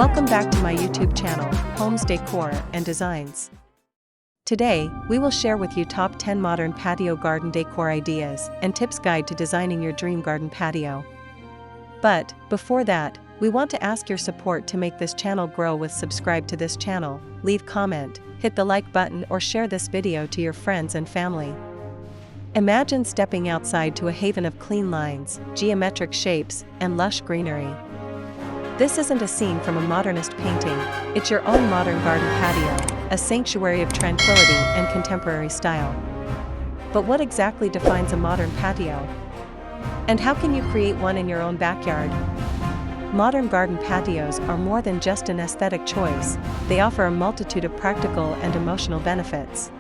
Welcome back to my YouTube channel, Homes Decor and Designs. Today, we will share with you top 10 modern patio garden decor ideas and tips guide to designing your dream garden patio. But, before that, we want to ask your support to make this channel grow with subscribe to this channel, leave comment, hit the like button or share this video to your friends and family. Imagine stepping outside to a haven of clean lines, geometric shapes, and lush greenery. This isn't a scene from a modernist painting, it's your own modern garden patio, a sanctuary of tranquility and contemporary style. But what exactly defines a modern patio? And how can you create one in your own backyard? Modern garden patios are more than just an aesthetic choice, they offer a multitude of practical and emotional benefits.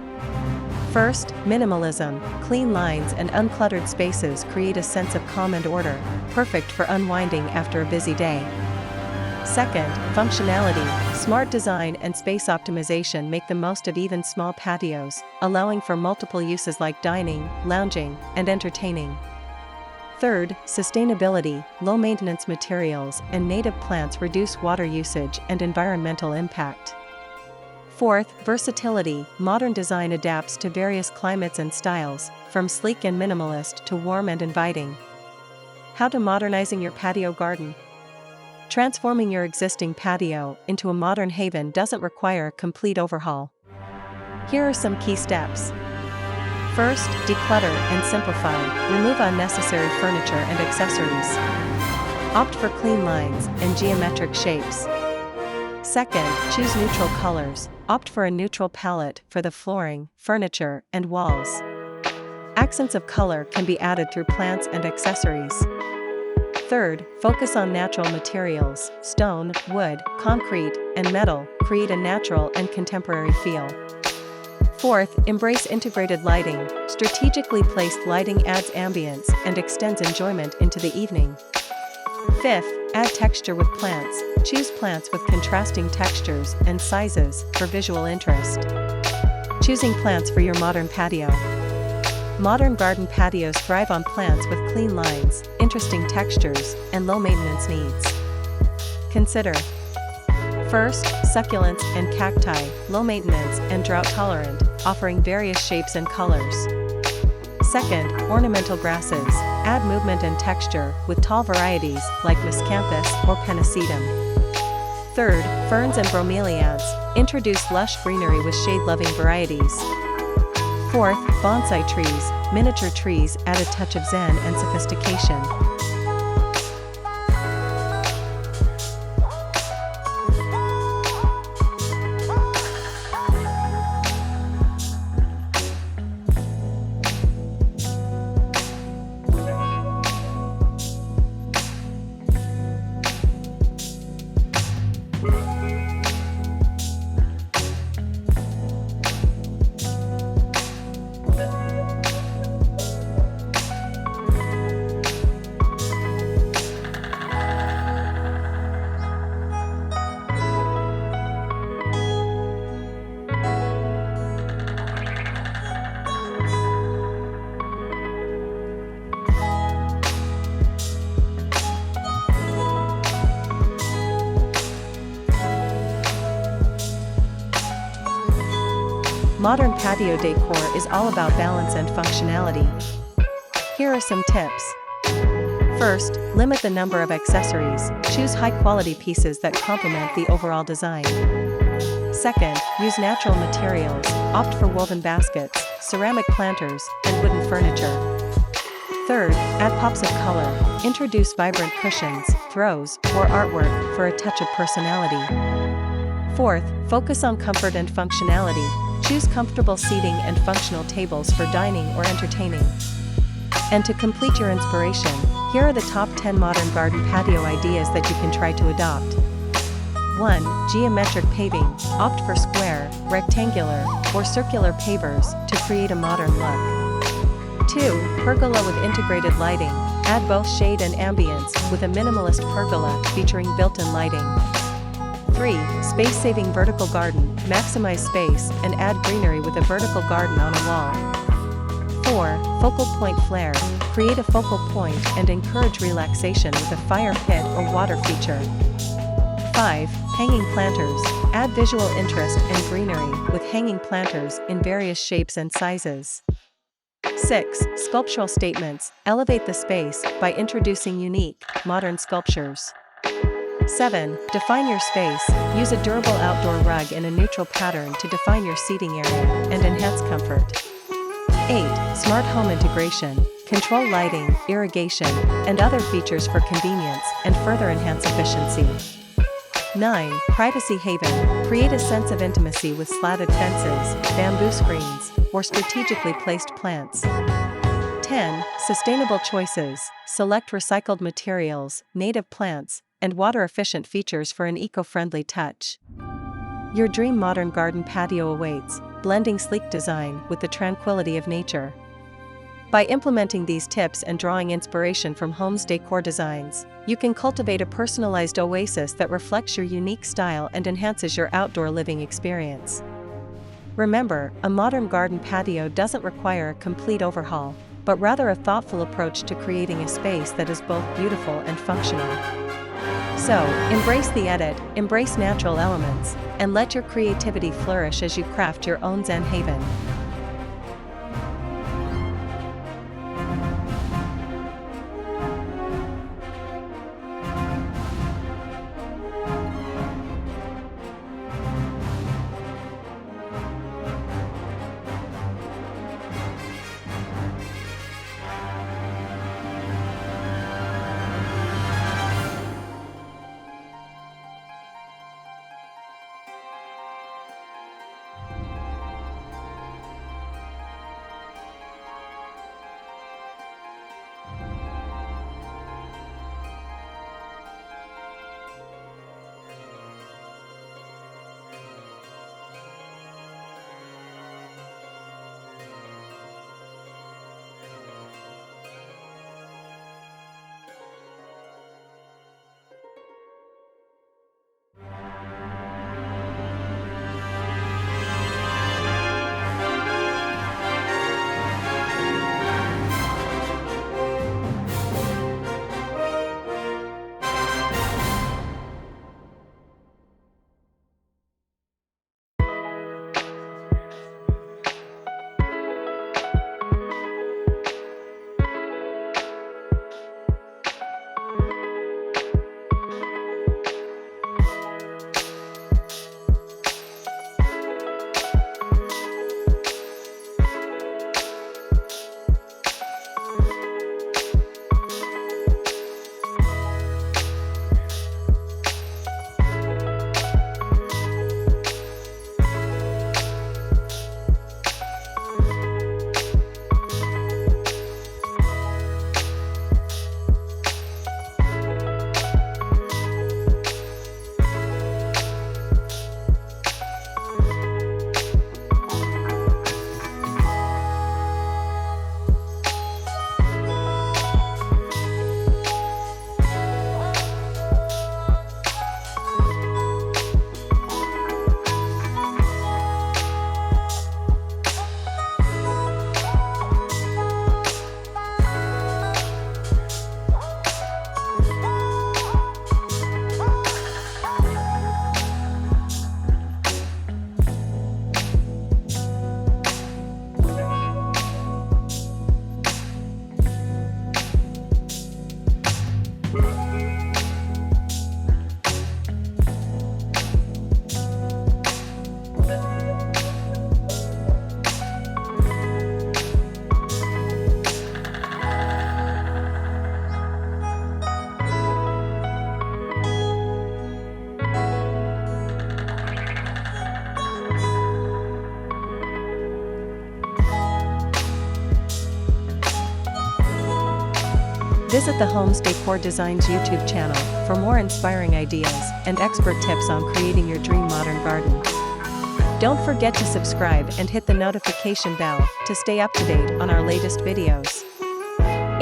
First, minimalism. Clean lines and uncluttered spaces create a sense of calm and order, perfect for unwinding after a busy day. Second, functionality. Smart design and space optimization make the most of even small patios, allowing for multiple uses like dining, lounging, and entertaining. Third, sustainability. Low-maintenance materials and native plants reduce water usage and environmental impact. Fourth, versatility. Modern design adapts to various climates and styles, from sleek and minimalist to warm and inviting. How to modernizing your patio garden? Transforming your existing patio into a modern haven doesn't require a complete overhaul. Here are some key steps. First, declutter and simplify. Remove unnecessary furniture and accessories. Opt for clean lines and geometric shapes. Second, choose neutral colors. Opt for a neutral palette for the flooring, furniture, and walls. Accents of color can be added through plants and accessories. Third, focus on natural materials. Stone, wood, concrete, and metal create a natural and contemporary feel. Fourth, embrace integrated lighting. Strategically placed lighting adds ambience and extends enjoyment into the evening. Fifth, add texture with plants. Choose plants with contrasting textures and sizes for visual interest. Choosing plants for your modern patio. Modern garden patios thrive on plants with clean lines, interesting textures, and low maintenance needs. Consider. First, succulents and cacti, low maintenance and drought tolerant, offering various shapes and colors. Second, ornamental grasses, add movement and texture with tall varieties like miscanthus or pennisetum. Third, ferns and bromeliads, introduce lush greenery with shade-loving varieties. Fourth, bonsai trees, miniature trees add a touch of zen and sophistication. Modern patio decor is all about balance and functionality. Here are some tips. First, limit the number of accessories. Choose high-quality pieces that complement the overall design. Second, use natural materials. Opt for woven baskets, ceramic planters, and wooden furniture. Third, add pops of color. Introduce vibrant cushions, throws, or artwork for a touch of personality. Fourth, focus on comfort and functionality. Choose comfortable seating and functional tables for dining or entertaining. And to complete your inspiration, here are the top 10 modern garden patio ideas that you can try to adopt. 1. Geometric paving. Opt for square, rectangular, or circular pavers to create a modern look. 2. Pergola with integrated lighting. Add both shade and ambience with a minimalist pergola featuring built-in lighting. 3. Space-saving vertical garden. Maximize space and add greenery with a vertical garden on a wall. 4. Focal point flare. Create a focal point and encourage relaxation with a fire pit or water feature. 5. Hanging planters. Add visual interest and greenery with hanging planters in various shapes and sizes. 6. Sculptural statements. Elevate the space by introducing unique, modern sculptures. 7. Define your space. Use a durable outdoor rug in a neutral pattern to define your seating area and enhance comfort. 8. Smart home integration. Control lighting, irrigation, and other features for convenience and further enhance efficiency. 9. Privacy haven. Create a sense of intimacy with slatted fences, bamboo screens, or strategically placed plants. 10. Sustainable choices. Select recycled materials, native plants, and water-efficient features for an eco-friendly touch. Your dream modern garden patio awaits, blending sleek design with the tranquility of nature. By implementing these tips and drawing inspiration from Homes Decor Designs, you can cultivate a personalized oasis that reflects your unique style and enhances your outdoor living experience. Remember, a modern garden patio doesn't require a complete overhaul, but rather a thoughtful approach to creating a space that is both beautiful and functional. So, embrace the edit, embrace natural elements, and let your creativity flourish as you craft your own Zen haven. Visit the Homes Decor Designs YouTube channel for more inspiring ideas and expert tips on creating your dream modern garden. Don't forget to subscribe and hit the notification bell to stay up to date on our latest videos.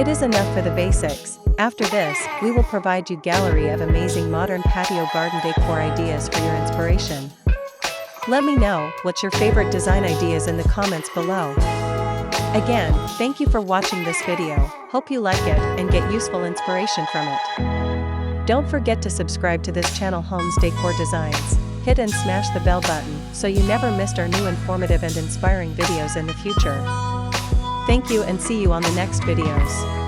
It is enough for the basics. After this, we will provide you a gallery of amazing modern patio garden decor ideas for your inspiration. Let me know what's your favorite design ideas in the comments below. Again, thank you for watching this video. Hope you like it and get useful inspiration from it. Don't forget to subscribe to this channel Homes Decor Designs. Hit and smash the bell button so you never missed our new informative and inspiring videos in the future. Thank you and see you on the next videos.